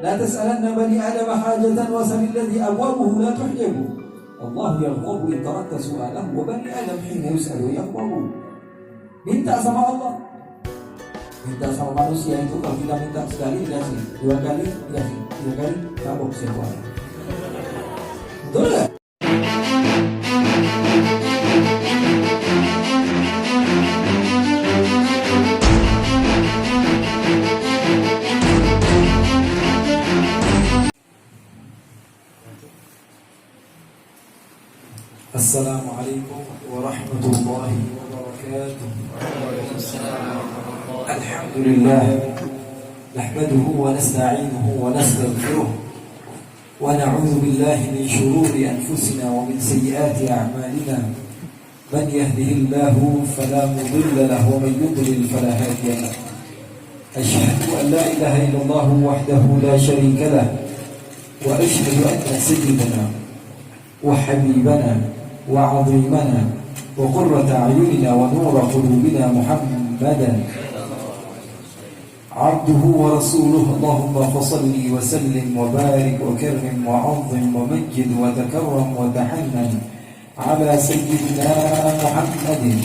لا تسألن بني آدم حاجة وسل الذي أبوابه لا تحجب. الله يغضب إن تركت سؤاله وبني آدم حين يسأل يغضب. Minta sama Allah. Minta sama manusia itu kalau kita minta sekali dikasih, dua kali dikasih, tiga kali kabur semuanya. Betul nggak? Assalamualaikum warahmatullahi wabarakatuh. Alhamdulillah, nahmaduhu wa nasta'inuhu wa nastaghfiruh wa na'udzu billahi min shururi anfusina wa min sayyiati a'malina. Man yahdihillahu fala mudilla lahu wa man yudlil fala hadiya lahu. Asyhadu an la ilaha illallah wahdahu la syarika lah wa asyhadu anna sayyidana wa habibana wa 'azimana wa qurrata a'yunina wa nura qulubina Muhammadan abduhu wa rasuluhu. Allahumma fasalli wa sallim wa barik wa karrim wa 'azzim wa majjid wa takarram wa tahannan ala sayyidina Muhammadin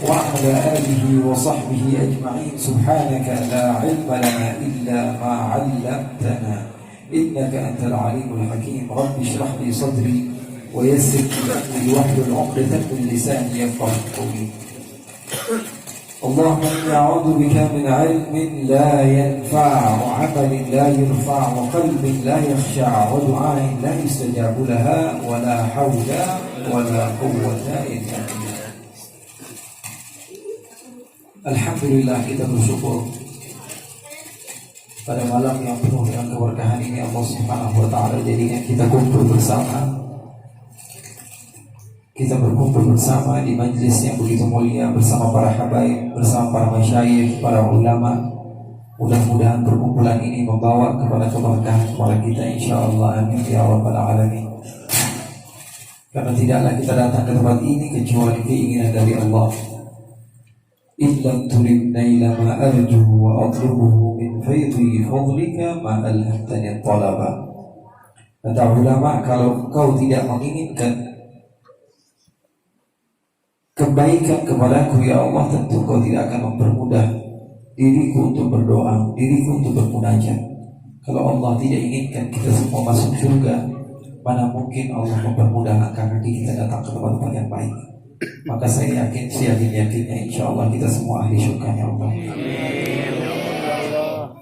wa ala alihi wa sahbihi ajma'in. Subhanaka la 'ilma lana illa ma 'allamtana innaka antal 'alimul hakim. Rabbi shrah li sadri wa yassir li amri wahlul 'uqdatam min lisani yafqahu qawli. Allahumma inni a'udzu bika min 'ilmin la yanfa' wa 'amalin la yurfa' wa qalbin la yakhsha' wa du'ain la yustajabu laha wa la hawla wa la quwwata illa billah. Alhamdulillah, kita bersyukur pada malam yang penuh dengan keberkahan ini Allah Subhanahu wa taala jadikan kita kumpul bersama. Kita berkumpul bersama di majlis yang begitu mulia bersama para habaib, bersama para masyayikh, para ulama. Mudah-mudahan perkumpulan ini membawa kepada keberkahan kepada kita insyaallah. Amin ya rabbal alamin. Karena tidaklah kita datang ke tempat ini kecuali keinginan dari Allah. Illam turid naila ma arju wa atlubuhu min faidhi fadlika ma alhamtani talaba. Kata ulama, kalau kau tidak menginginkan kebaikan kepadaku ya Allah, tentu kau tidak akan mempermudah diriku untuk berdoa, diriku untuk bermunajat. Kalau Allah tidak inginkan kita semua masuk surga, mana mungkin Allah mempermudah langkah kaki kita datang ke tempat-tempat yang baik. Maka saya yakin, yakinnya insya Allah kita semua ahli surga ya Allah.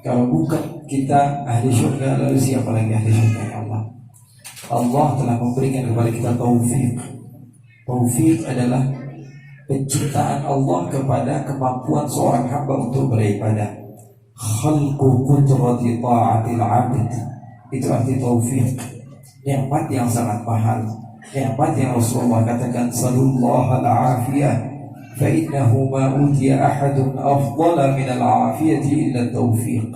Kalau bukan kita ahli surga, lalu siapa lagi ahli surga ya Allah? Allah telah memberikan kepada kita taufik. Taufik adalah penciptaan Allah kepada kemampuan seorang hamba untuk beribadah. Khalqu qudrati ta'atil 'abd, itu arti taufik. Nikmat yang sangat mahal, nikmat yang Rasulullah katakan sallallahu al-afiyah fa innahu ma utiya ahadun afdala min al-afiyati illa taufiq.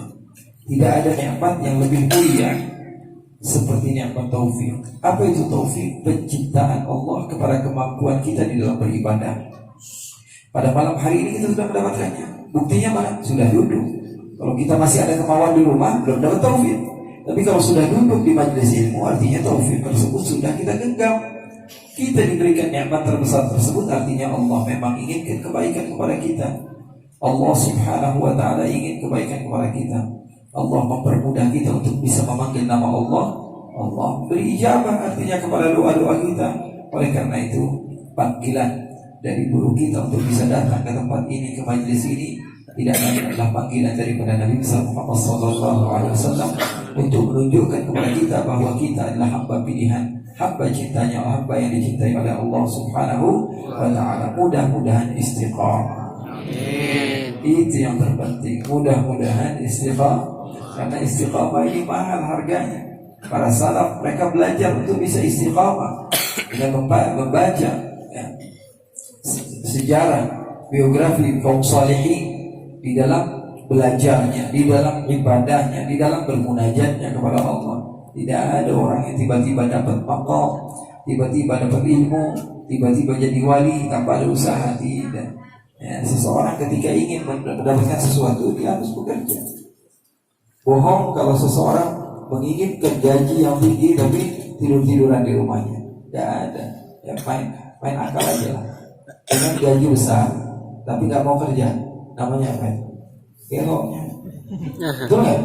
Tidak ada nikmat yang lebih mulia seperti nikmat taufik. Apa itu taufik? Penciptaan Allah kepada kemampuan kita di dalam beribadah. Pada malam hari ini kita sudah mendapatkannya. Buktinya mana? Sudah duduk. Kalau kita masih ada kemauan di rumah, belum dapat taufik. Tapi kalau sudah duduk di majelis ilmu, artinya taufik tersebut sudah kita genggam. Kita diberikan nikmat terbesar tersebut, artinya Allah memang inginkan kebaikan kepada kita. Allah Subhanahu wa taala ingin kebaikan kepada kita. Allah mempermudah kita untuk bisa memanggil nama Allah. Allah beri ijabah artinya kepada doa-doa kita. Oleh karena itu, panggilan dari guru kita untuk bisa datang ke tempat ini, ke majlis ini, tidak lain adalah panggilan daripada Nabi Muhammad SAW untuk menunjukkan kepada kita bahwa kita adalah hamba pilihan, hamba cintanya, hamba yang dicintai oleh Allah Subhanahu wa taala. Mudah-mudahan istiqamah. Itu yang terpenting. Mudah-mudahan istiqamah. Karena istiqamah ini mahal harganya. Para salaf mereka belajar untuk bisa istiqamah dengan membaca sejarah biografi kaum salihin, di dalam belajarnya, di dalam ibadahnya, di dalam bermunajatnya kepada Allah. Tidak ada orang yang tiba-tiba dapat maqam, tiba-tiba dapat ilmu, tiba-tiba jadi wali tanpa ada usaha. Tidak. Seseorang ketika ingin mendapatkan sesuatu, dia harus bekerja. Bohong kalau seseorang menginginkan gaji yang tinggi tapi tidur-tiduran di rumahnya. Tidak ada. Ya main akal aja lah. Dengan gaji besar tapi nggak mau kerja, namanya apa itu? Geloknya. Betul nggak?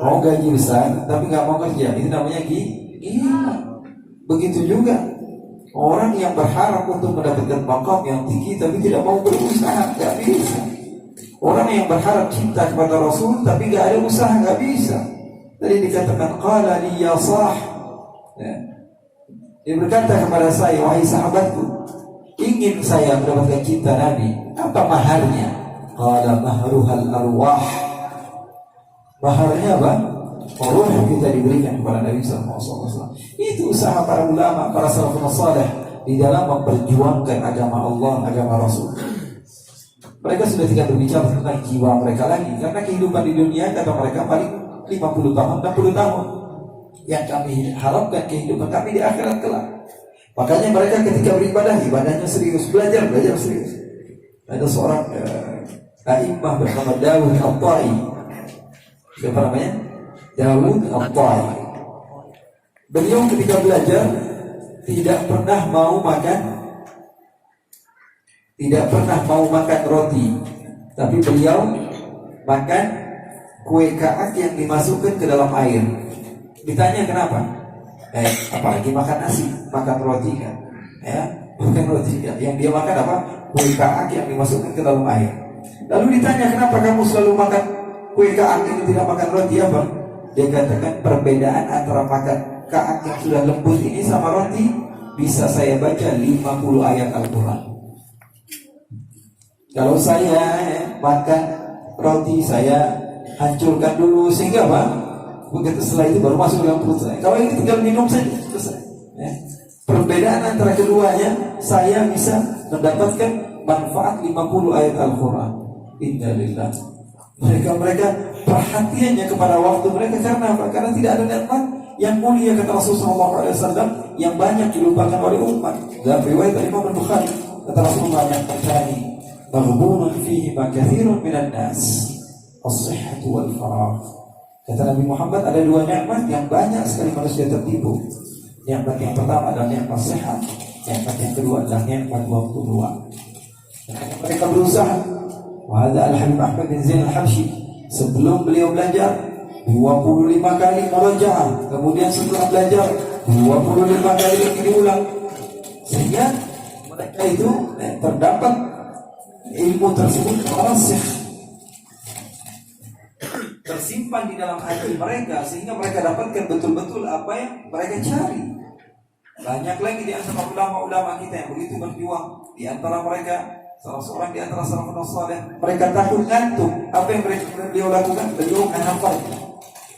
Mau gaji besar tapi nggak mau kerja, itu namanya gila. Begitu juga orang yang berharap untuk mendapatkan maqam yang tinggi tapi tidak mau berusaha, nggak bisa. Orang yang berharap cinta kepada Rasul tapi nggak ada usaha, nggak bisa. Tadi dikatakan qala li ya sah, ya. Dia berkata kepada saya, wahai sahabatku, ingin saya mendapatkan cinta Nabi, apa maharnya? Qala mahruhal arwah. Maharnya apa? Ruh kita diberikan kepada Nabi sallallahu alaihi wasallam. Itu usaha para ulama, para salafun salih di dalam memperjuangkan agama Allah, agama Rasul. Mereka sudah tidak berbicara tentang jiwa mereka lagi, karena kehidupan di dunia kata mereka paling 50 tahun, 60 tahun. Yang kami harapkan kehidupan kami di akhirat kelak. Makanya mereka ketika beribadah, ibadahnya serius, belajar serius. Ada seorang a'immah bernama Dawud Al-Ta'i. Siapa namanya? Dawud Al-Ta'i. Beliau ketika belajar tidak pernah mau makan roti, tapi beliau makan kue kaak yang dimasukkan ke dalam air. Ditanya kenapa? Apalagi makan nasi, makan roti kan? Ya, makan roti kan? Yang dia makan apa? Kue kaak yang dimasukkan ke dalam air. Lalu ditanya kenapa kamu selalu makan kue kaak ini, tidak makan roti apa? Dia katakan perbedaan antara makan kaak yang sudah lembut ini sama roti, bisa saya baca 50 ayat Al-Quran. Kalau saya makan roti, saya hancurkan dulu sehingga apa? Begitu setelah itu baru masuk dalam perut saya. Kalau ini tinggal minum saja selesai. Ya. Perbedaan antara keduanya, saya bisa mendapatkan manfaat 50 ayat Al-Quran. Innalillah. Mereka perhatiannya kepada waktu mereka karena apa? Karena tidak ada nikmat yang mulia kata Rasulullah SAW yang banyak dilupakan oleh umat. Dalam riwayat Imam Al-Bukhari kata Rasulullah yang terjadi maghbunun fihi ma katsirun minan nas. As-sihhatu wal faragh. Kata Nabi Muhammad ada dua nikmat yang banyak sekali manusia tertipu. Nikmat yang pertama adalah nikmat sehat, nikmat yang kedua adalah nikmat waktu luang. Mereka berusaha. Wa hadza Al-Habib Ahmad bin Zain Al-Habsyi sebelum beliau belajar 25 kali murajaah, kemudian setelah belajar 25 kali lagi diulang, sehingga mereka itu terdapat ilmu tersebut rasikh, tersimpan di dalam hati mereka, sehingga mereka dapatkan betul-betul apa yang mereka cari. Banyak lagi di antara ulama-ulama kita yang begitu berjuang. Di antara mereka salah seorang di antara salafun salih, mereka takut ngantuk. Apa yang beliau lakukan? Beliau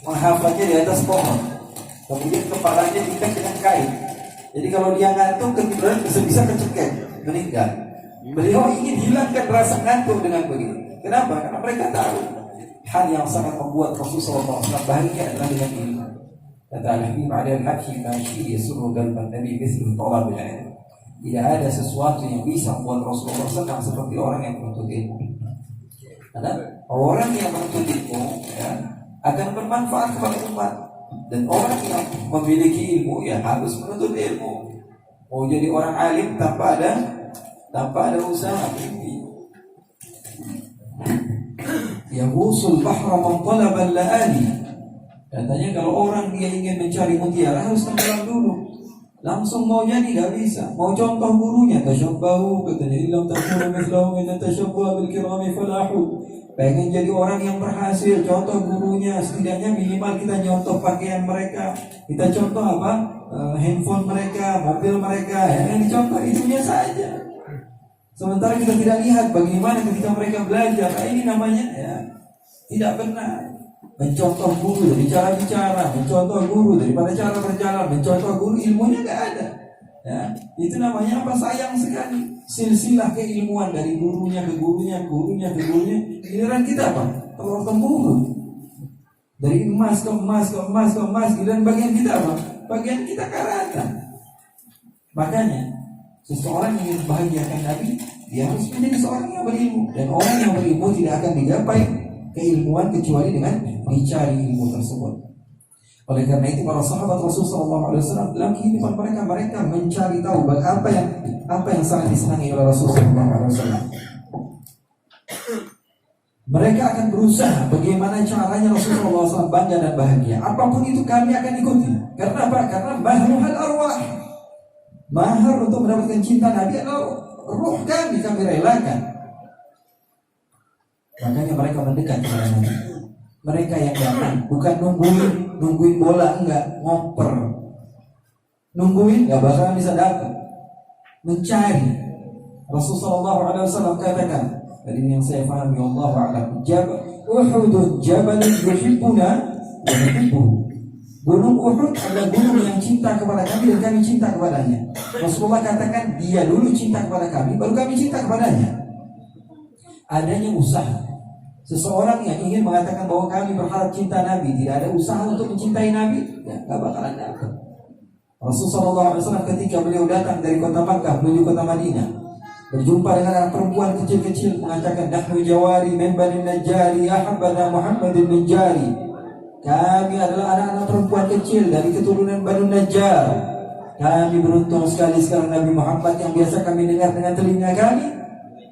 menghafalnya di atas pohon, kemudian kepalanya diikat dengan kain. Jadi kalau dia ngantuk, ketiduran bisa kecekek, meninggal. Beliau ingin hilangkan rasa ngantuk dengan begitu. Kenapa? Karena mereka tahu hal yang sangat membuat Rasulullah SAW bahagia adalah dengan ilmu. Kata Al-Habib Al-Habsyi Mashi yasuru qalban Nabi mithlu talabul ilm. Tidak ada sesuatu yang bisa membuat Rasulullah senang seperti orang yang menuntut ilmu. Karena orang yang menuntut ilmu akan bermanfaat kepada umat. Dan orang yang memiliki ilmu harus menuntut ilmu. Mau jadi orang alim tanpa ada usaha ini. Yabusul bahra man talaba al-laali. Katanya kalau orang dia ingin mencari mutiara harus tenggelam dulu. Langsung mau jadi nggak bisa. Mau contoh gurunya, tasyabbahu, katanya illam takunu mithlahu in tashabbaha bil kirami falahu. Pengen jadi orang yang berhasil, contoh gurunya. Setidaknya minimal kita nyontoh pakaian mereka, kita contoh apa? Handphone mereka, mobil mereka. Yang dicontoh itunya saja. Sementara kita tidak lihat bagaimana ketika mereka belajar. Ini namanya tidak benar. Mencontoh guru dari cara bicara, mencontoh guru daripada cara berjalan, mencontoh guru ilmunya nggak ada. Itu namanya apa? Sayang sekali. Silsilah keilmuan dari gurunya ke gurunya, gurunya ke gurunya. Giliran kita apa? Telur temurun. Dari emas ke emas ke emas ke emas. Giliran bagian kita apa? Bagian kita karatan. Makanya seseorang yang ingin bahagiakan Nabi, dia harus menjadi seorang yang berilmu. Dan orang yang berilmu tidak akan digapai keilmuan kecuali dengan dicari ilmu tersebut. Oleh karena itu para sahabat Rasulullah SAW dalam kehidupan mereka mencari tahu apa yang sangat disenangi oleh Rasulullah SAW. Mereka akan berusaha bagaimana caranya Rasulullah SAW bangga dan bahagia. Apapun itu kami akan ikuti. Karena apa? Karena mahruhal arwah. Mahar untuk mendapatkan cinta Nabi adalah ruh kami relakan. Makanya mereka mendekat kepada Nabi. Mereka yang datang, bukan nungguin bola, enggak, ngoper. Nungguin enggak bakalan bisa dapat. Mencari. Rasulullah SAW katakan, dari yang saya pahami Allah a'lam, Uhud jabal yuhibbuna wa nuhibbuhu. Gunung Uhud adalah gunung yang cinta kepada kami dan kami cinta kepadanya. Rasulullah katakan dia dulu cinta kepada kami, baru kami cinta kepadanya. Adanya usaha. Seseorang yang ingin mengatakan bahwa kami berharap cinta Nabi, tidak ada usaha untuk mencintai Nabi, ya gak bakalan dapat. Rasulullah SAW ketika beliau datang dari kota Makkah menuju kota Madinah, berjumpa dengan anak perempuan kecil-kecil, mengatakan nahnu jawari min bani najari ahabbana Muhammadin min jari. Kami adalah anak-anak perempuan kecil dari keturunan Banu Najjar. Kami beruntung sekali sekarang Nabi Muhammad yang biasa kami dengar dengan telinga kami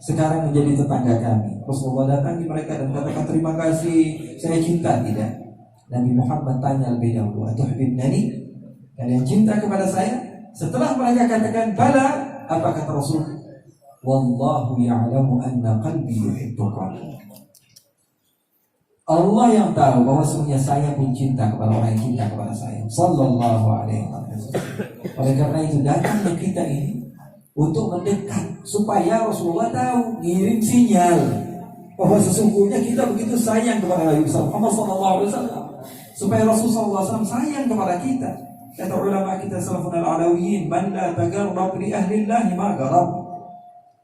sekarang menjadi tetangga kami. Rasulullah datang di mereka dan katakan terima kasih, saya cinta. Tidak. Nabi Muhammad tanya lebih dahulu, atuhibbunani? Kalian cinta kepada saya? Setelah mereka katakan bala, apa kata Rasul? Wallahu ya'lamu anna qalbi yuhibbuka. Allah yang tahu bahwa sebenarnya saya pun cinta kepada orang yang cinta kepada saya. Sallallahu alaihi wasallam. Oleh karena itu datangnya kita ini untuk mendekat supaya Rasulullah tahu, ngirim sinyal bahwa sesungguhnya kita begitu sayang kepada Nabi Muhammad sallallahu alaihi wasallam, supaya Rasulullah SAW sayang kepada kita. Kata ulama kita salafun al-alawiyyin, man la tagarrab li ahlillah ma garab.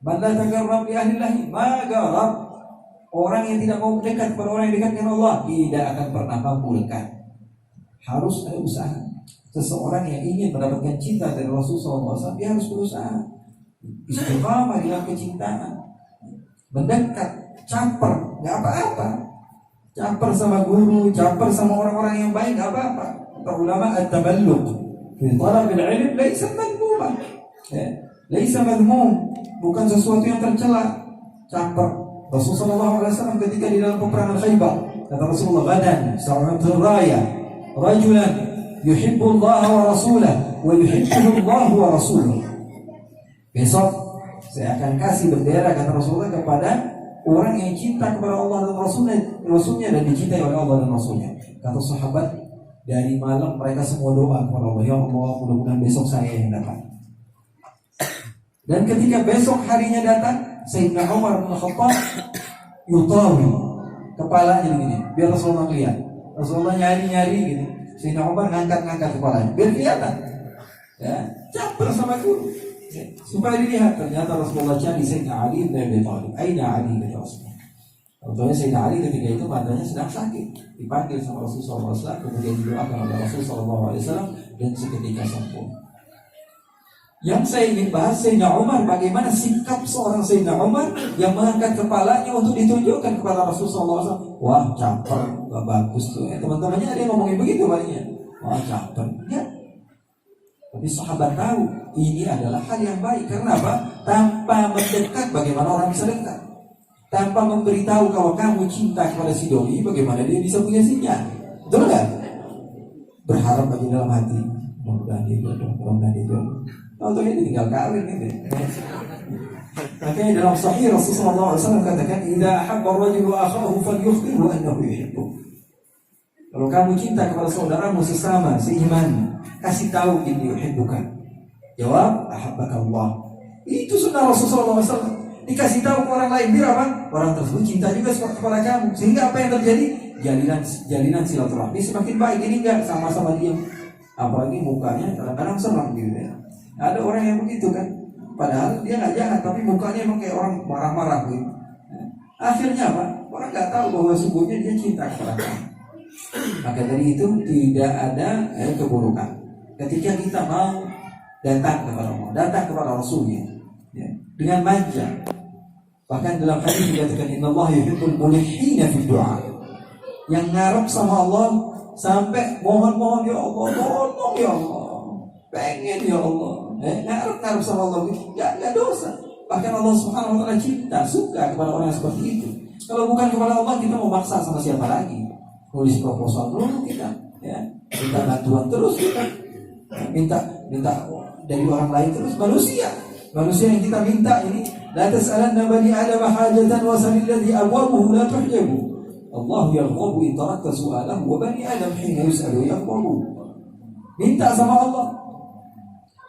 Man la tagarrab li ahlillah ma garab. Orang yang tidak mau mendekat kepada orang yang dekat dengan Allah tidak akan pernah mabulkan. Harus ada usaha. Seseorang yang ingin mendapatkan cinta dari Rasulullah SAW, dia harus berusaha. Istiqamah dalam kecintaan. Mendekat, caper, nggak apa-apa. Caper sama guru, caper sama orang-orang yang baik, nggak apa-apa. Kata ulama, at-taballugh fi talabil ilm laisa madhmuman. Laisa madhmum, bukan sesuatu yang tercela. Caper. Rasulullah SAW ketika di dalam peperangan Khaybar, kata Rasulullah, gadan sa'atul raya rajulan yuhibbu Allah wa rasulah wa yuhibbuhu Allah wa rasuluh. Besok saya akan kasih bendera, kata Rasulullah, kepada orang yang cinta kepada Allah dan Rasulnya dan dicintai oleh Allah dan Rasulnya. Kata sahabat, dari malam mereka semua doa kepada Allah, ya Allah, mudah-mudahan besok saya yang dapat. Dan ketika besok harinya datang, Sayyidina Umar bin Khattab yutawi kepalanya begini, biar Rasulullah lihat. Rasulullah nyari-nyari gitu. Sayyidina Umar ngangkat-ngangkat kepalanya biar kelihatan. Ya, caper sama guru. Ya, supaya dilihat. Ternyata Rasulullah cari Sayyidina Ali bin Abi Thalib. Aina Ali bin Rasulullah. Contohnya Sayyidina Ali ketika itu matanya sedang sakit, dipanggil sama Rasulullah SAW, kemudian didoakan oleh Rasulullah SAW dan seketika sembuh. Yang saya ingin bahas Sayyidina Umar, bagaimana sikap seorang Sayyidina Umar yang mengangkat kepalanya untuk ditunjukkan kepada Rasulullah SAW. Wah, caper, gak bagus tuh. Teman-temannya ada yang ngomongin begitu palingnya. Wah, caper. Ya. Tapi sahabat tahu ini adalah hal yang baik. Karena apa? Tanpa mendekat, bagaimana orang bisa dekat? Tanpa memberitahu kalau kamu cinta kepada si doi, bagaimana dia bisa punya sinyal? Betul gak? Berharap bagi dalam hati, mudah-mudahan dia jodoh, mudah-mudahan dia jodoh. Atau ini tinggal kawin gitu. Makanya dalam Sahih Rasulullah SAW katakan, "Idza ahabba ar-rajulu akhahu falyukhbirhu annahu yuhibbu." Kalau kamu cinta kepada saudaramu sesama seiman, kasih tahu ini yuhibbuka. Jawab, ahabbaka Allah. Itu sunnah Rasulullah SAW. Dikasih tahu ke orang lain, biar apa? Orang tersebut cinta juga kepada kamu. Sehingga apa yang terjadi? Jalinan silaturahmi semakin baik. Ini enggak sama-sama diam. Apalagi mukanya kadang-kadang serem gitu ya. Ada orang yang begitu kan, padahal dia nggak jahat, tapi mukanya emang kayak orang marah-marah gitu. Akhirnya apa? Orang nggak tahu bahwa sungguhnya dia cinta kepada kamu. Maka dari itu tidak ada keburukan. Ketika kita mau datang kepada Allah, datang kepada Rasulnya, ya, dengan manja, Bahkan dalam hadis dikatakan innallaha yuhibbul mulihina fi du'a. Yang ngarep sama Allah sampai mohon ya Allah, tolong ya Allah, pengen ya Allah, ngarep sama Allah, nggak dosa. Bahkan Allah Subhanahu Wa Taala cinta, suka kepada orang yang seperti itu. Kalau bukan kepada Allah, kita mau maksa sama siapa lagi? Nulis proposal dulu kita, ya, minta bantuan terus kita, minta dari orang lain terus. Manusia yang kita minta ini, la tas'alanna bani adam hajatan wa salil ladzi abwabuhu la tuhjabu. Allah yarghabu in tarakta su'alahu wa bani adam hina yus'alu yarghabu. Minta sama Allah.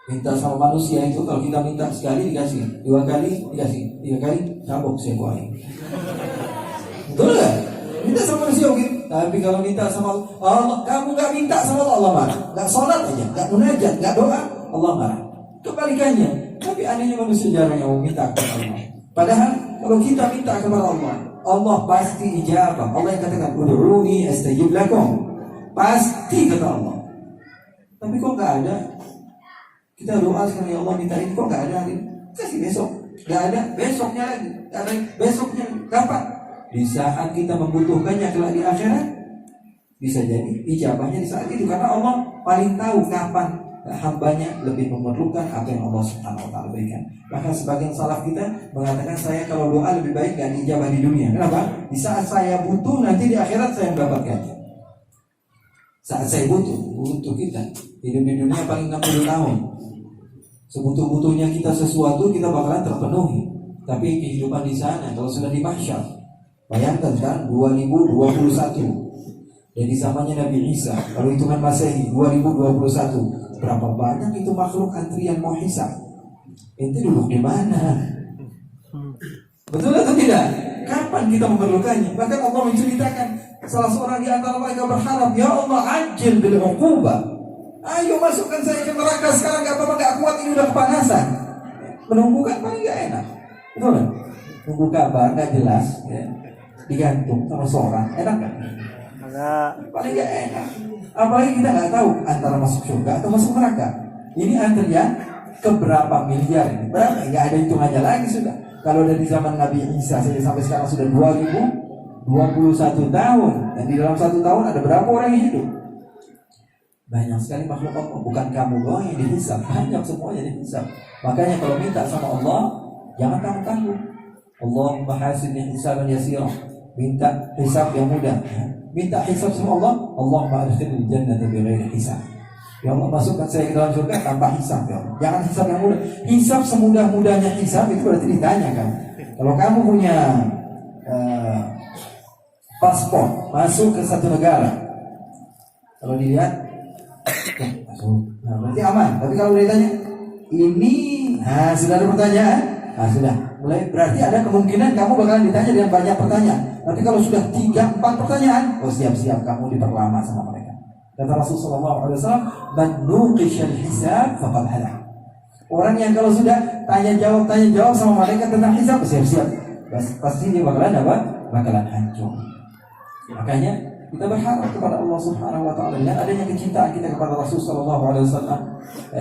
Minta sama manusia itu kalau kita minta sekali dikasih, 2 kali dikasih, 3 kali cabok semua ini. Betul enggak? Minta sama manusia gitu. Tapi kalau minta sama Allah, kamu enggak minta sama Allah, Allah marah. Enggak salat aja, enggak munajat, enggak doa, Allah marah. Kebalikannya. Tapi anehnya manusia jarang yang mau minta kepada Allah. Padahal kalau kita minta kepada Allah, Allah pasti ijabah. Allah yang katakan, ud'uni astajib lakum. Pasti kata Allah. Tapi kok enggak ada? Kita doa sekarang, ya Allah minta ini, kok enggak ada hari ini? Kasih besok. Enggak ada, besoknya lagi. Enggak ada, besoknya. Kapan? Di saat kita membutuhkannya kelak di akhirat, bisa jadi ijabahnya di saat itu. Karena Allah paling tahu kapan hambanya lebih memerlukan apa yang Allah Subhanahu Wa Taala berikan. Bahkan sebagian salaf kita mengatakan, saya kalau doa lebih baik gak diijabah di dunia. Kenapa? Di saat saya butuh, nanti di akhirat saya mendapatkannya. Saat saya butuh kita hidup di dunia paling 60 tahun. Sebutuh-butuhnya kita sesuatu, kita bakalan terpenuhi. Tapi kehidupan di sana kalau sudah di mahsyar, bayangkan kan 2021. Jadi zamannya Nabi Isa, kalau hitungan Masehi 2021, berapa banyak itu makhluk antrian mau hisab? Itu duduk di mana? Betul atau tidak? Kapan kita memerlukannya? Bahkan Allah menceritakan salah seorang di antara mereka berharap, ya Allah ajil bil uqubah. Ayo masukkan saya ke neraka sekarang, gak apa-apa, gak kuat, ini udah kepanasan. Menunggu kan paling gak enak. Betul kan? Tunggu kabar gak jelas, ya. Digantung sama seorang, enak gak? Paling gak enak. Apalagi kita gak tahu antara masuk surga atau masuk neraka. Ini antrian keberapa miliar ini? Berapa? Gak ada hitungannya lagi sudah. Kalau dari zaman Nabi Isa sampai sekarang sudah 2021 tahun. Dan di dalam 1 tahun ada berapa orang yang hidup? Banyak sekali makhluk Allah. Bukan kamu doang yang dihisab, banyak semuanya dihisab. Makanya kalau minta sama Allah, jangan kamu tanggung. Allahumma hasibni hisaban yasira. Minta hisab yang mudah. Minta hisab sama Allah, Allahumma adkhilnil jannata bighairi hisab. Ya Allah, masukkan saya ke dalam surga tanpa hisab, ya Allah. Jangan hisab yang mudah. Hisab semudah-mudahnya hisab itu berarti ditanya kan. Kalau kamu punya paspor masuk ke satu negara, kalau dilihat masuk, nah, berarti aman. Tapi kalau ditanya ini, sudah ada pertanyaan, sudah mulai berarti ada kemungkinan kamu bakalan ditanya dengan banyak pertanyaan. Tapi kalau sudah 3-4 pertanyaan, siap-siap kamu diperlama sama mereka. Kata Rasulullah SAW, man nuqishal hisab faqad halak. Orang yang kalau sudah tanya jawab sama mereka tentang hisab, siap-siap, pasti dia bakalan apa? Bakalan hancur. Makanya kita berharap kepada Allah Subhanahu Wa Taala dengan adanya kecintaan kita kepada Rasulullah SAW,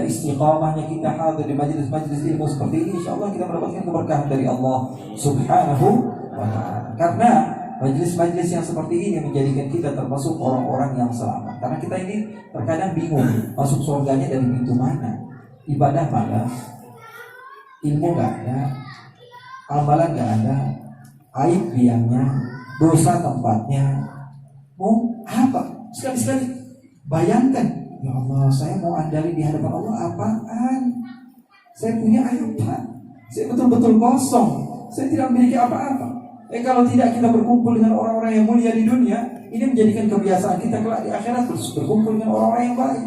istiqamahnya kita hadir di majlis-majlis ilmu seperti ini, insyaallah kita mendapatkan keberkahan dari Allah Subhanahu Wa Taala. Karena majlis-majlis yang seperti ini menjadikan kita termasuk orang-orang yang selamat. Karena kita ini terkadang bingung masuk surganya dari pintu mana. Ibadah malas, ilmu gak ada, amalan gak ada, aib biangnya, dosa tempatnya. Mau apa? Sekali-sekali bayangkan, ya Allah, saya mau andali di hadapan Allah apaan? Saya punya apa? Saya betul-betul kosong. Saya tidak memiliki apa-apa. Kalau tidak kita berkumpul dengan orang-orang yang mulia di dunia, ini menjadikan kebiasaan kita kelak di akhirat berkumpul dengan orang-orang yang baik.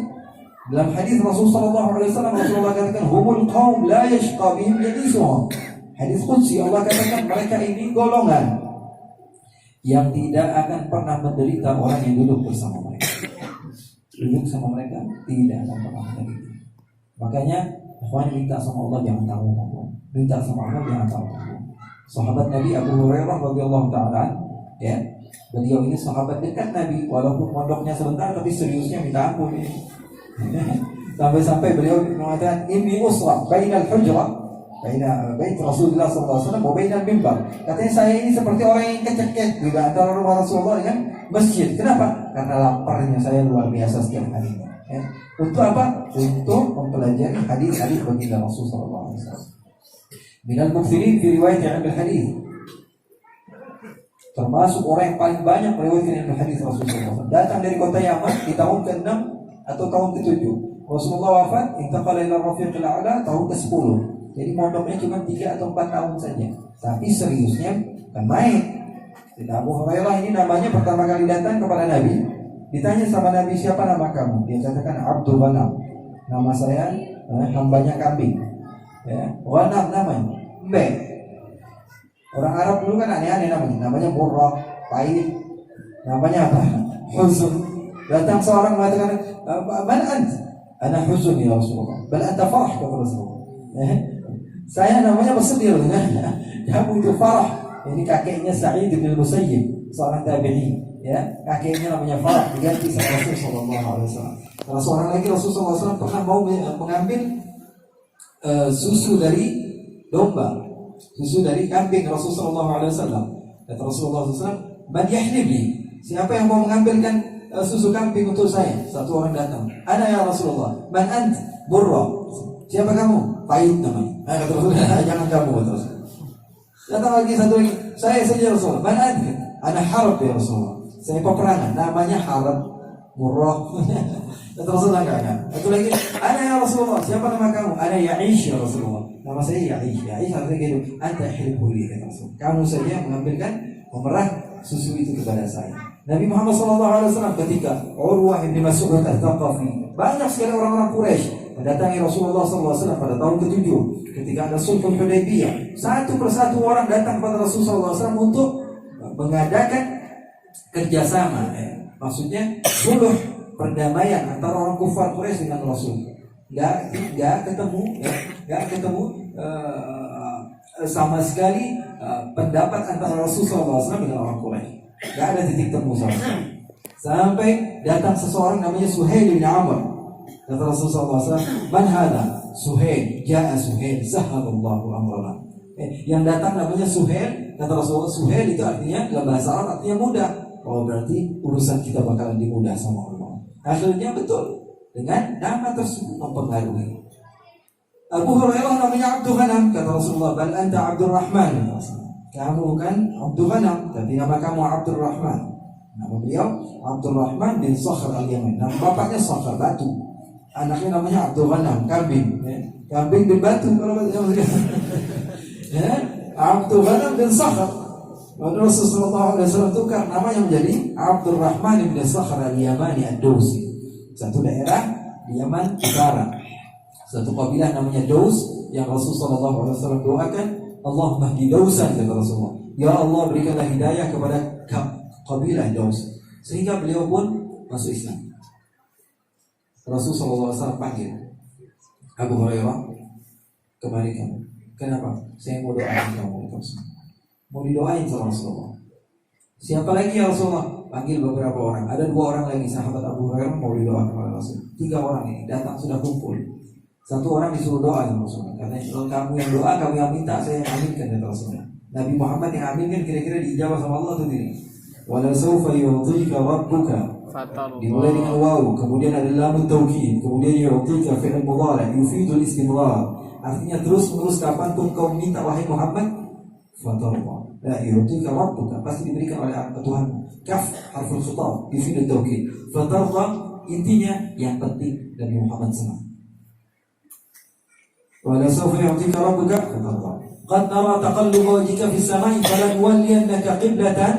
Dalam hadis Rasulullah SAW, Rasulullah katakan, humul qaum la yashqa bihim jalisuhum. Hadis qudsi, Allah katakan mereka ini golongan yang tidak akan pernah menderita orang yang duduk bersama mereka. Duduk sama mereka tidak akan pernah menderita. Makanya ikhwan minta sama Allah jangan tanggung-tanggung. Minta sama Allah jangan tanggung-tanggung. Sahabat Nabi Abu Hurairah radhiyallahu taala, ya, beliau ini sahabat dekat Nabi, walaupun mondoknya sebentar tapi seriusnya minta ampun ini. Sampai-sampai beliau mengatakan, inni usra bainal hujrah baina bait Rasulullah SAW wa bainal mimbar. Katanya saya ini seperti orang yang kecekek di antara rumah Rasulullah dengan masjid. Kenapa? Karena laparnya saya luar biasa setiap harinya. Ya. Untuk apa? Untuk mempelajari hadis-hadis baginda Rasulullah SAW. Minal mukthirin fi riwayat al hadis. Termasuk orang yang paling banyak meriwayatkan ilmu hadis Rasulullah SAW. Datang dari kota Yaman di tahun ke-6 atau tahun ke-7. Rasulullah wafat, intaqala ila rafiqil a'la tahun ke-10. Jadi mondoknya cuma 3 atau 4 tahun saja. Tapi seriusnya kan main. Dan Abu Hurairah ini namanya pertama kali datang kepada Nabi. Ditanya sama Nabi, siapa nama kamu? Dia katakan Abdul Ghanam. Nama saya hambanya kambing. Ya, Ghanam namanya. Mbe. Orang Arab dulu kan aneh-aneh namanya Murrah, Pahit, namanya apa? Huzun. Datang seorang mengatakan, "Man ant?" "Ana huzun ya Rasulullah." "Bal anta farah," kata Rasulullah. Saya namanya bersedih. Kamu itu farah. Ini kakeknya Sa'id bin Musayyib, seorang tabi'i. Ya, kakeknya namanya Farah, diganti sama Rasulullah SAW. Salah seorang lagi Rasulullah SAW pernah mau mengambil susu dari domba. Susu dari kambing Rasulullah SAW. Kata Rasulullah SAW, "Man yahlibni?" Siapa yang mau mengambilkan susu kambing untuk saya? Satu orang datang. "Ana ya Rasulullah." "Man ant?" "Burra." "Siapa kamu?" "Pahit namanya." Kata Rasulullah, "Jangan kamu." Terus datang lagi satu lagi. "Saya saja Rasulullah." "Man ant?" "Ana Harb ya Rasulullah." Saya peperangan. Namanya Harb, Burra. Kata Rasulullah, enggak. Satu lagi, "Ana ya Rasulullah." "Siapa nama kamu?" "Ana Ya'ish ya Rasulullah." Nama saya Ya'ish. Ya'ish artinya gitu. "Anta hilbuli," kata Rasul. Kamu saja mengambilkan, memerah susu itu kepada saya. Nabi Muhammad SAW ketika Urwah bin Mas'ud Al-Thaqafi, banyak sekali orang-orang Quraisy mendatangi Rasulullah SAW pada tahun ke-7 ketika ada Sulhul Hudaybiyah. Satu persatu orang datang kepada Rasulullah SAW untuk mengadakan kerjasama. Maksudnya suluh, perdamaian antara orang kufar Quraisy dengan Rasul. Nggak ketemu sama sekali pendapat antara Rasulullah SAW dengan orang Quraisy. Nggak ada titik temu sama sekali. Sampai datang seseorang namanya Suhail bin Amr. Kata Rasulullah SAW, "Man hada?" "Suhail, ja'a Suhail, zahaballahu amrana." Yang datang namanya Suhail. Kata Rasulullah, Suhail itu artinya dalam bahasa Arab artinya mudah. Oh, berarti urusan kita bakalan dimudah sama Allah. Akhirnya betul. Dengan nama tersebut mempengaruhi. Abu Hurairah namanya Abdul Ghanam. Kata Rasulullah, "Bal anta Abdul Rahman." Kamu bukan Abdul Ghanam, tapi nama kamu Abdul Rahman. Nama beliau Abdul Rahman bin Sakhr al-Yaman. Nama bapaknya Sakhr, batu. Anaknya namanya Abdul Ghanam, kambing. Kambing bin batu. Abdul Ghanam bin Sakhr. Lalu Rasulullah SAW tukar namanya menjadi Abdul Rahman bin Sakhr al-Yamani ad-Dawsi. Satu daerah di Yaman Utara. Satu kabilah namanya Daus yang Rasulullah SAW doakan, "Allahumma hdi Dausan," kata Rasulullah. Ya Allah, berikanlah hidayah kepada kabilah Daus. Sehingga beliau pun masuk Islam. Rasulullah SAW panggil Abu Hurairah, "Kemari kamu." "Kenapa?" "Saya mau doain kamu." Mau didoain sama Rasulullah. "Siapa lagi ya Rasulullah?" Panggil beberapa orang. Ada 2 orang lagi sahabat Abu Hurairah mau didoakan oleh Rasul. 3 orang ini datang sudah kumpul. Satu orang disuruh doa sama Rasulullah. Karena kalau kamu yang doa, kamu yang minta, saya yang aminkan, kata Rasulullah. Nabi Muhammad yang aminkan kira-kira diijabah sama Allah atau tidak? "Wala sawfa yu'tika rabbuka." Dimulai dengan waw, kemudian ada lam taukid, kemudian yu'tika fi'il mudhari' yufidul istimrar. Artinya terus-menerus kapanpun kau minta wahai Muhammad, fatarda. La yu'tika rabbuka, pasti diberikan oleh Tuhanmu. Kaf harful khitab yufidul taukid. Fatarda intinya yang penting Nabi Muhammad senang. Wala sawfa yu'tika rabbuka fatarda. Qad nara taqalluba wajhika fis samai falanuwalliyannaka qiblatan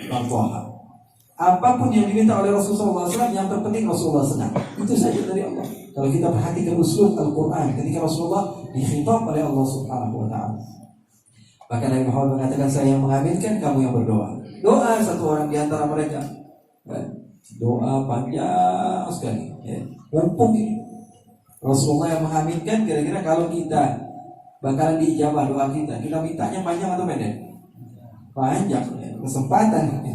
tardaha. Apapun yang diminta oleh Rasulullah SAW, yang terpenting Rasulullah senang. Itu saja dari Allah. Kalau kita perhatikan uslub Al-Quran ketika Rasulullah dikhitab oleh Allah Subhanahu wa ta'ala. Maka Nabi Muhammad mengatakan, "Saya yang mengaminkan, kamu yang berdoa." Doa satu orang di antara mereka. Doa panjang sekali. Mumpung ini Rasulullah yang mengaminkan, kira-kira kalau kita bakalan diijabah doa kita mintanya panjang atau pendek? Panjang, kesempatan.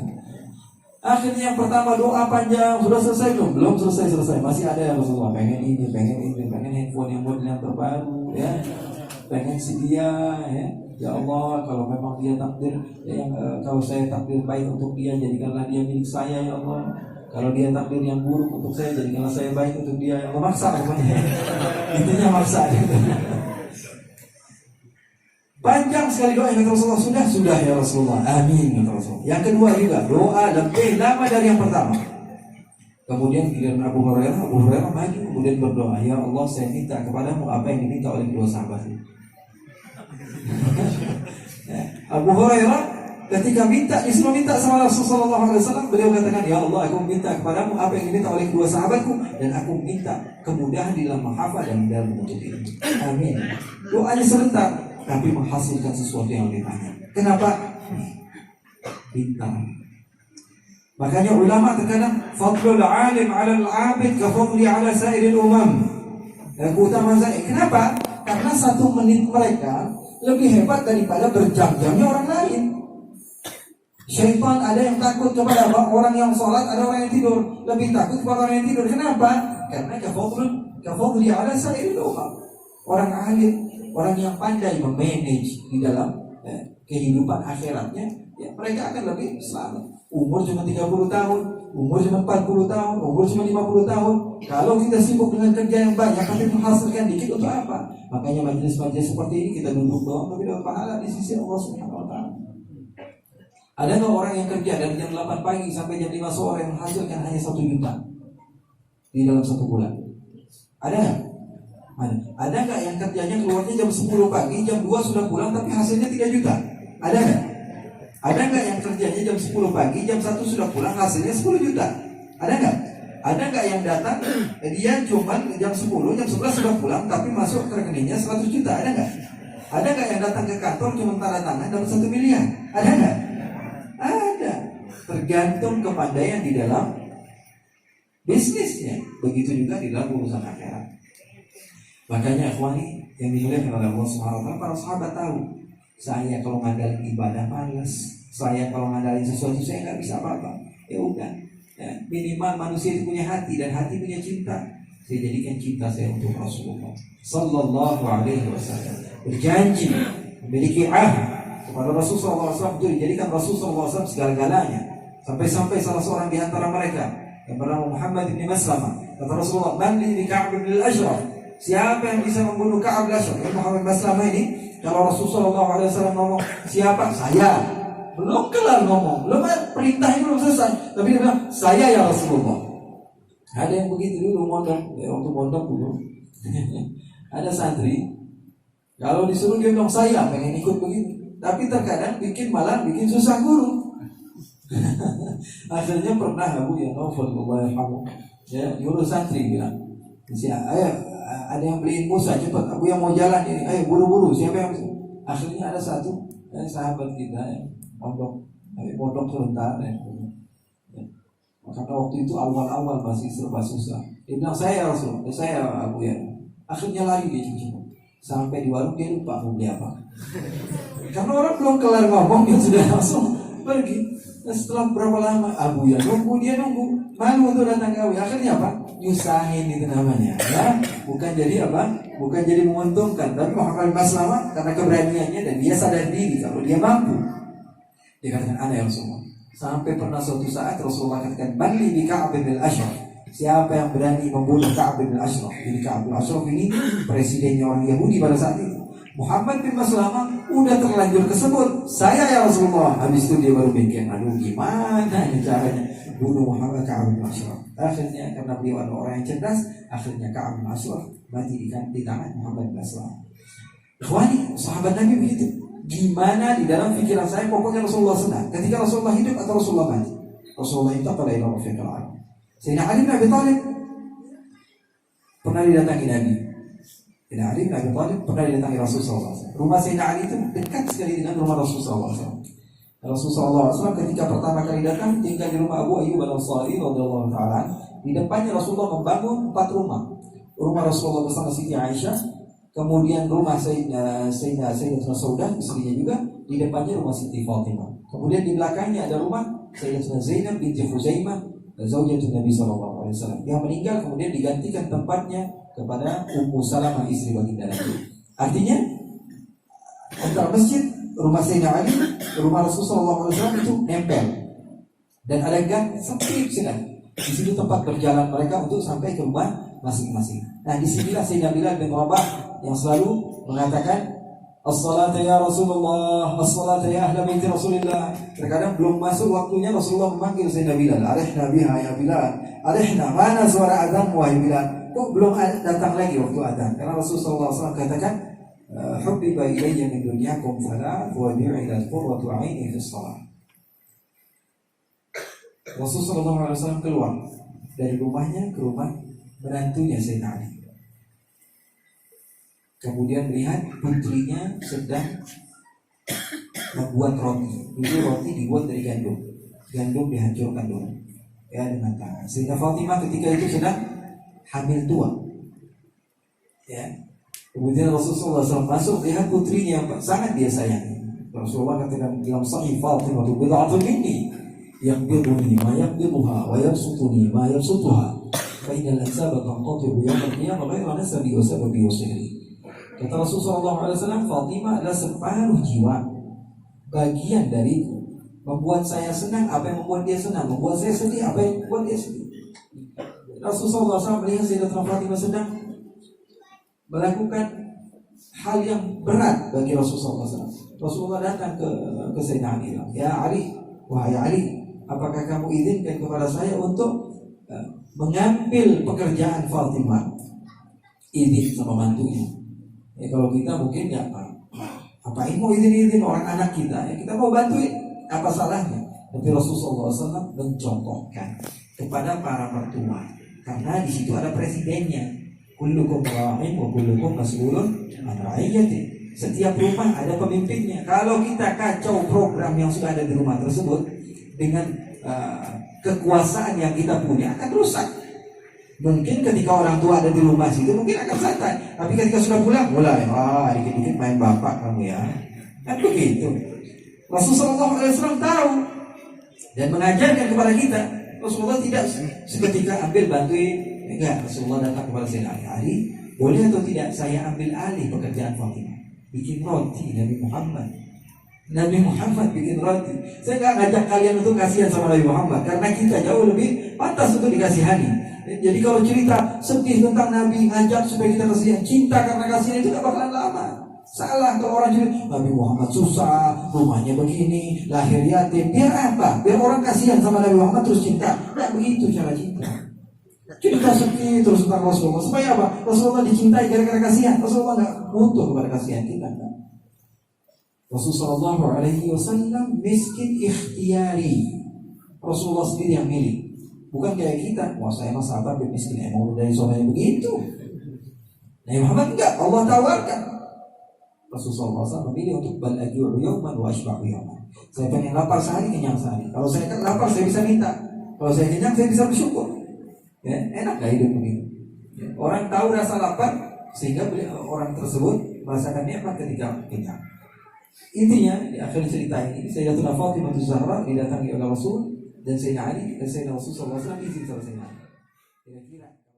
Akhirnya yang pertama doa panjang, sudah selesai belum? Belum selesai. Masih ada ya Rasulullah, pengen ini, pengen handphone yang model yang terbaru, ya. pengen si dia ya. Ya Allah, kalau memang dia takdir yang kalau saya takdir baik untuk dia, jadikanlah dia milik saya ya Allah. Kalau dia takdir yang buruk untuk saya, jadikanlah saya baik untuk dia. Ya Allah, maksa pokoknya. Intinya maksa gitu. Panjang sekali doa yang Rasulullah. Sudah ya Rasulullah. Amin kata Rasulullah. Yang kedua juga doa lebih lama dari yang pertama. Kemudian giliran Abu Hurairah maju kemudian berdoa, ya Allah, saya minta kepadamu apa yang diminta oleh kedua sahabat ini. Abu Hurairah ketika disuruh minta sama Rasulullah SAW, beliau katakan, ya Allah, aku minta kepadamu apa yang diminta oleh kedua sahabatku, dan aku minta kemudahan di dalam menghafal dan dalam menuntut ilmu. Amin. Doanya sebentar, tapi menghasilkan sesuatu yang lebih banyak. Kenapa? Bintang. Makanya ulama terkadang fadlul alim 'ala al-'abid ka fadli 'ala sa'iril umam. Keutamaan saya. Kenapa? Karena 1 menit mereka lebih hebat daripada berjam-jamnya orang lain. Syaitan ada yang takut kepada orang yang sholat, ada orang yang tidur. Lebih takut kepada orang yang tidur. Kenapa? Karena kafadli 'ala sa'iril umam. Orang alim, orang yang pandai memanage di dalam kehidupan akhiratnya, ya mereka akan lebih selamat. Umur cuma 30 tahun, umur cuma 40 tahun, umur cuma 50 tahun. Kalau kita sibuk dengan kerja yang banyak tapi menghasilkan dikit, untuk apa? Makanya majelis-majelis seperti ini kita duduk doang tapi dapat pahala di sisi Allah Subhanahu wa taala. Ada nggak orang yang kerja dari jam 8 pagi sampai jam 5 sore menghasilkan hanya 1 juta di dalam 1 bulan? Ada nggak? Ada nggak yang kerjanya keluarnya jam 10 pagi, jam 2 sudah pulang tapi hasilnya 3 juta? Ada nggak? Ada nggak yang kerjanya jam 10 pagi, jam 1 sudah pulang, hasilnya 10 juta? Ada nggak? Ada nggak yang datang, dia cuma jam 10, jam 11 sudah pulang, tapi masuk ke rekeningnya 100 juta? Ada nggak? Ada nggak yang datang ke kantor cuma tanda tangan dapat 1 miliar? Ada nggak? Ada. Tergantung kepandaian di dalam bisnisnya. Begitu juga di dalam urusan akhirat. Makanya ikhwani yang dimuliakan oleh Allah Subhanahu wa taala, para sahabat tahu, saya kalau ngandalin ibadah males, saya kalau ngandalin sesuatu saya nggak bisa apa-apa. Ya udah, ya, minimal manusia itu punya hati, dan hati punya cinta. Saya jadikan cinta saya untuk Rasulullah Sallallahu Alaihi Wasallam. Berjanji memiliki kepada Rasulullah SAW, jadikan Rasulullah SAW segala-galanya. Sampai-sampai salah seorang di antara mereka yang bernama Muhammad bin Maslamah, kata Rasulullah, "Man li Ka'ab bin al-Ashraf?" Siapa yang bisa membunuh Ka'ab bin al-Ashraf? Muhammad bin Maslamah ini, kalau Rasulullah SAW ngomong, siapa? Saya. Belum kelar ngomong, belum perintahnya belum selesai, tapi dia bilang, saya ya Rasulullah. Ada yang begitu dulu mondok, waktu mondok dulu. Ada santri, kalau disuruh dia bilang saya pengen ikut begitu, tapi terkadang malah bikin susah guru. Akhirnya pernah Abu ya Naufal ya nyuruh santri bilang, ayo ada yang beliin Musa cepat, Abu yang mau jalan ini, ayo buru-buru, siapa yang bisa? Akhirnya ada satu sahabat kita yang mondok sebentar ya. Karena waktu itu awal-awal masih serba susah. Dia bilang, saya Rasul, saya Abu ya. Akhirnya lari dia cepat. Sampai di warung dia lupa mau beli apa. Karena orang belum kelar ngomong dia sudah langsung pergi. Dan setelah berapa lama Abu ya nunggu, dia nunggu, malu untuk datang ke Abu. Akhirnya apa? Nyusahin itu namanya. Ya, bukan jadi apa? Bukan jadi menguntungkan. Tapi Muhammad Maslamah karena keberaniannya dan dia sadar diri kalau dia mampu. Dia katakan, ana ya Rasulullah. Sampai pernah suatu saat Rasulullah katakan, "Bali bi Ka'ab bin al-Ashraf." Siapa yang berani membunuh Ka'ab bin al-Ashraf? Jadi Ka'ab bin al-Ashraf ini presidennya orang Yahudi pada saat itu. Muhammad bin Maslamah udah terlanjur kesebut, saya ya Rasulullah. Habis itu dia baru mikir, aduh gimana ini caranya bunuh Muhammad Ka'ab bin al-Ashraf. Akhirnya karena beliau adalah orang yang cerdas, akhirnya Ka'ab bin al-Ashraf mati di tangan Muhammad bin Maslamah. Ikhwani, sahabat Nabi begitu. Gimana di dalam pikiran saya, pokoknya Rasulullah senang ketika Rasulullah hidup atau Rasulullah mati. Rasulullah itu pada ila rafiqil a'la. Sayyidina Ali bin Abi Thalib pernah didatangi Nabi. Sayyidina Ali bin Abi Thalib pernah didatangi Rasulullah SAW. Rumah Sayyidina Ali itu dekat sekali dengan rumah Rasulullah SAW. Rasulullah SAW ketika pertama kali datang tinggal di rumah Abu Ayyub al-Ansari radhiyallahu taala. Di depannya Rasulullah membangun 4 rumah. Rumah Rasulullah bersama Siti Aisyah, kemudian rumah Sayyidah Saudah, istrinya juga, di depannya rumah Siti Fatimah. Kemudian di belakangnya ada rumah Sayyidah Zainab binti Khuzaimah, zaujatun Nabi sallallahu alaihi wasallam. Yang meninggal kemudian digantikan tempatnya kepada Ummu Salamah, istri baginda Nabi. Artinya antara masjid, rumah Sayyidina Ali, rumah Rasulullah SAW itu nempel. Dan ada gang sempit sudah. Di situ tempat berjalan mereka untuk sampai ke rumah masing-masing. Nah, disinilah Sayyidina Bilal bin Rabah yang selalu mengatakan, as-salata ya Rasulullah, as-salata ya ahla baiti Rasulillah. Terkadang belum masuk waktunya Rasulullah memanggil Sayyidina Bilal, arihna biha ya Bilal, arihna, mana suara azan wahai Bilal. Kok belum datang lagi waktu azan? Karena Rasulullah SAW katakan, hubbiba ilayya min dunyakum salat wa ju'ilat qurratu 'aini fi shalah. Rasulullah SAW keluar dari rumahnya ke rumah menantunya Sayyidina Ali. Kemudian melihat putrinya sedang membuat roti. Itu roti dibuat dari gandum. Gandum dihancurkan dulu, ya, dengan tangan. Sehingga Fatimah ketika itu sedang hamil tua. Ya. Kemudian Rasulullah SAW masuk, lihat putrinya yang sangat dia sayangi. Rasulullah katakan dalam Sahih, Fatimah itu bid'atun minni, yaqbiduni ma yaqbiduha wa yabsutuni ma yabsutuha. Fa innal ansaba tanqati'u yawm al-qiyamah ghayra nasabi wa sababi wa sihri. Kata Rasulullah SAW, Fatimah adalah separuh jiwa, bagian dariku. Membuat saya senang apa yang membuat dia senang, membuat saya sedih apa yang membuat dia sedih. Rasulullah SAW melihat Sayyidatuna Fatimah sedang melakukan hal yang berat bagi Rasulullah SAW. Rasulullah datang ke Sayyidina Ali, ya Ali, wahai Ali, apakah kamu izinkan kepada saya untuk mengambil pekerjaan Fatimah? Izin sama mantunya. Ya, kalau kita mungkin ya apain mau izin orang anak kita, ya kita mau bantuin, apa salahnya? Tapi Rasulullah SAW mencontohkan kepada para mertua, karena di situ ada presidennya. Kullukum ra'in wa kullukum mas'ulun an ra'iyati. Setiap rumah ada pemimpinnya. Kalau kita kacau program yang sudah ada di rumah tersebut dengan kekuasaan yang kita punya, akan rusak. Mungkin ketika orang tua ada di rumah situ mungkin akan santai, tapi ketika sudah pulang mulai dikit-dikit main bapak kamu ya. Kan begitu. Rasulullah SAW tahu dan mengajarkan kepada kita. Rasulullah tidak seketika ambil bantuin, enggak. Rasulullah datang kepada Sayyidina Ali, boleh atau tidak saya ambil alih pekerjaan Fatimah, bikin roti. Nabi Muhammad bikin roti. Saya nggak ngajak kalian untuk kasihan sama Nabi Muhammad, karena kita jauh lebih pantas untuk dikasihani. Jadi kalau cerita sedih tentang Nabi, ngajak supaya kita kasihan, cinta karena kasihan, itu gak bakalan lama. Salah kalau orang cerita Nabi Muhammad susah, rumahnya begini, lahir yatim. Biar apa? Biar orang kasihan sama Nabi Muhammad terus cinta. Tidak begitu cara cinta. Cerita sedih terus tentang Rasulullah supaya apa? Rasulullah dicintai gara-gara kasihan. Rasulullah gak butuh kepada kasihan kita. Rasulullah SAW miskin ikhtiyari. Rasulullah sendiri yang milih. Bukan kayak kita, wah saya mah sabar biar miskin, emang udah dari suaminya begitu. Nabi Muhammad enggak, Allah tawarkan. Rasulullah SAW memilih untuk bal aju'u yawman wa ashba'u yawman. Saya pengen lapar sehari, kenyang sehari. Kalau saya kan lapar, saya bisa minta. Kalau saya kenyang, saya bisa bersyukur. Ya, enak gak hidup begitu? Ya, orang tahu rasa lapar, sehingga orang tersebut merasakan nikmat ketika kenyang. Intinya di akhir cerita ini, Sayyidatuna Fatimah Zahra didatangi oleh Rasul dan Sayyidina Ali dan Sayyidina Rasulullah SAW izin sama Sayyidina Ali. Kira-kira